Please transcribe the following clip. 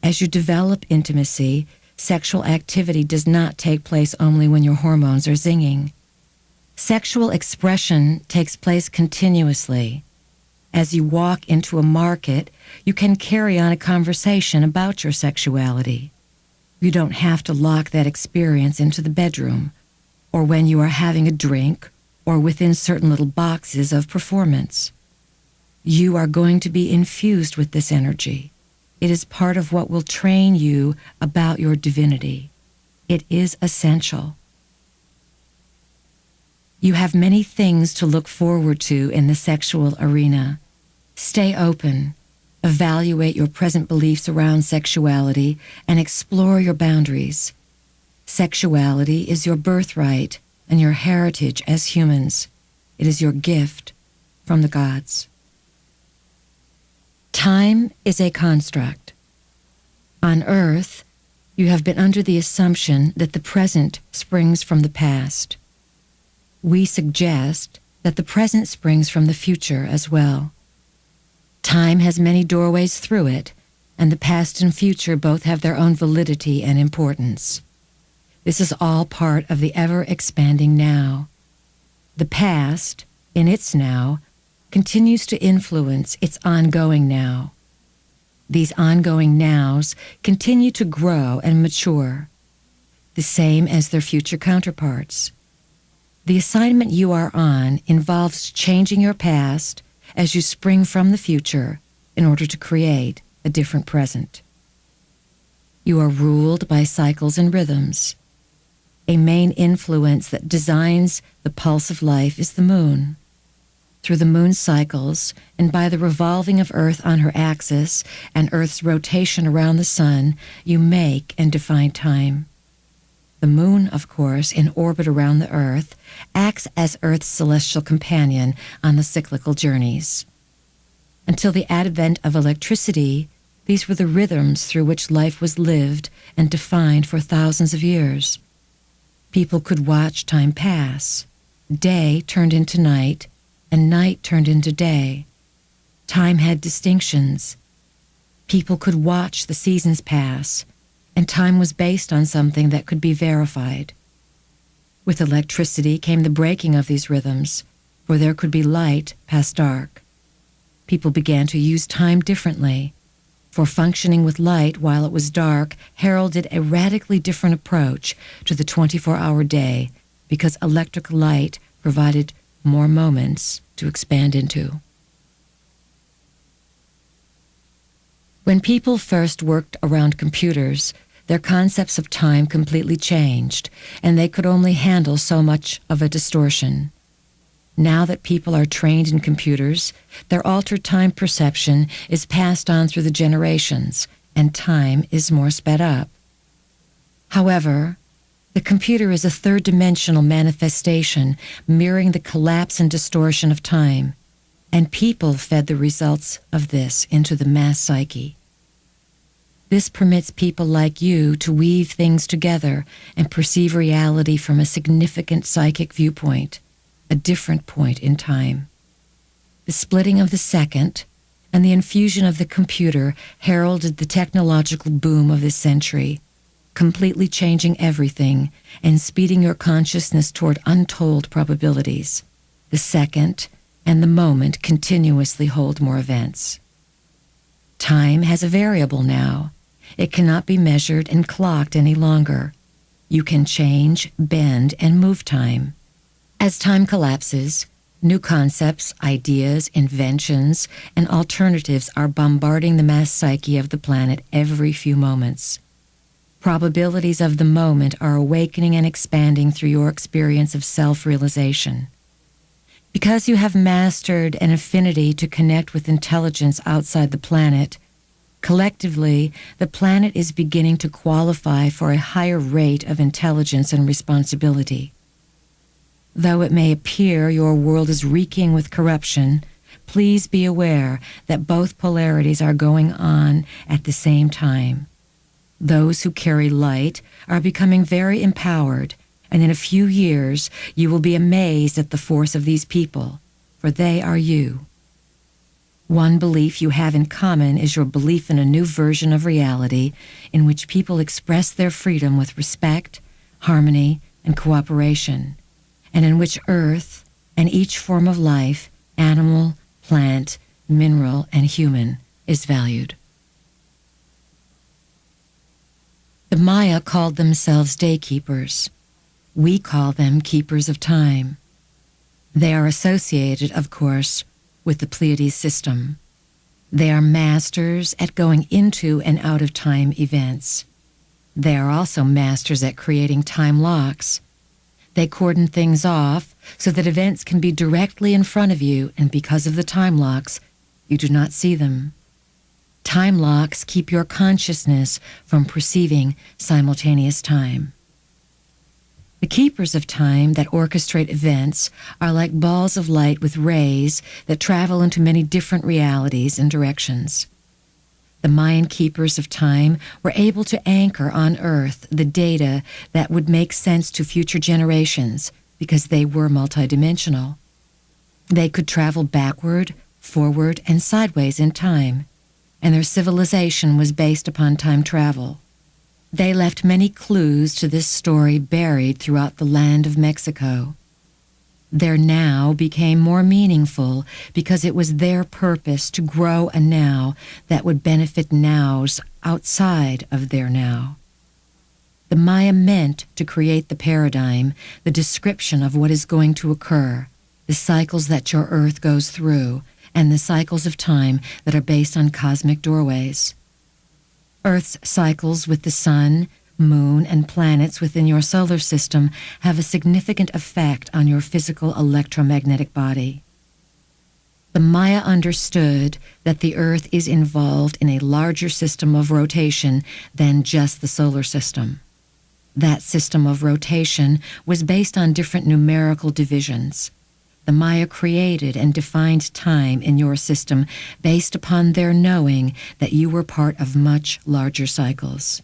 As you develop intimacy, sexual activity does not take place only when your hormones are zinging. Sexual expression takes place continuously. As you walk into a market, you can carry on a conversation about your sexuality. You don't have to lock that experience into the bedroom, or when you are having a drink, or within certain little boxes of performance. You are going to be infused with this energy. It is part of what will train you about your divinity. It is essential. You have many things to look forward to in the sexual arena. Stay open, evaluate your present beliefs around sexuality, and explore your boundaries. Sexuality is your birthright and your heritage as humans. It is your gift from the gods. Time is a construct. On Earth, you have been under the assumption that the present springs from the past. We suggest that the present springs from the future as well. Time has many doorways through it, and the past and future both have their own validity and importance. This is all part of the ever-expanding now. The past, in its now, continues to influence its ongoing now. These ongoing nows continue to grow and mature, the same as their future counterparts. The assignment you are on involves changing your past as you spring from the future in order to create a different present. You are ruled by cycles and rhythms. A main influence that designs the pulse of life is the moon. Through the moon's cycles, and by the revolving of Earth on her axis and Earth's rotation around the sun, you make and define time. The moon, of course, in orbit around the Earth, acts as Earth's celestial companion on the cyclical journeys. Until the advent of electricity, these were the rhythms through which life was lived and defined for thousands of years. People could watch time pass. Day turned into night, and night turned into day. Time had distinctions. People could watch the seasons pass, and time was based on something that could be verified. With electricity came the breaking of these rhythms, for there could be light past dark. People began to use time differently, for functioning with light while it was dark heralded a radically different approach to the 24-hour day, because electric light provided more moments to expand into. When people first worked around computers, their concepts of time completely changed, and they could only handle so much of a distortion. Now that people are trained in computers, their altered time perception is passed on through the generations, and time is more sped up. However, the computer is a third-dimensional manifestation mirroring the collapse and distortion of time, and people fed the results of this into the mass psyche. This permits people like you to weave things together and perceive reality from a significant psychic viewpoint, a different point in time. The splitting of the second and the infusion of the computer heralded the technological boom of this century, completely changing everything and speeding your consciousness toward untold probabilities. The second and the moment continuously hold more events. Time has a variable now. It cannot be measured and clocked any longer. You can change, bend, and move time. As time collapses, new concepts, ideas, inventions, and alternatives are bombarding the mass psyche of the planet every few moments. Probabilities of the moment are awakening and expanding through your experience of self-realization. Because you have mastered an affinity to connect with intelligence outside the planet, collectively, the planet is beginning to qualify for a higher rate of intelligence and responsibility. Though it may appear your world is reeking with corruption, please be aware that both polarities are going on at the same time. Those who carry light are becoming very empowered, and in a few years you will be amazed at the force of these people, for they are you. One belief you have in common is your belief in a new version of reality in which people express their freedom with respect, harmony, and cooperation, and in which Earth and each form of life, animal, plant, mineral, and human, is valued. The Maya called themselves daykeepers. We call them keepers of time. They are associated, of course, with the Pleiades system. They are masters at going into and out of time events. They are also masters at creating time locks. They cordon things off so that events can be directly in front of you, and because of the time locks, you do not see them. Time locks keep your consciousness from perceiving simultaneous time. The keepers of time that orchestrate events are like balls of light with rays that travel into many different realities and directions. The Mayan keepers of time were able to anchor on Earth the data that would make sense to future generations because they were multidimensional. They could travel backward, forward, and sideways in time, and their civilization was based upon time travel. They left many clues to this story buried throughout the land of Mexico. Their now became more meaningful because it was their purpose to grow a now that would benefit nows outside of their now. The Maya meant to create the paradigm, the description of what is going to occur, the cycles that your Earth goes through, and the cycles of time that are based on cosmic doorways. Earth's cycles with the sun, moon, and planets within your solar system have a significant effect on your physical electromagnetic body. The Maya understood that the Earth is involved in a larger system of rotation than just the solar system. That system of rotation was based on different numerical divisions. The Maya created and defined time in your system based upon their knowing that you were part of much larger cycles.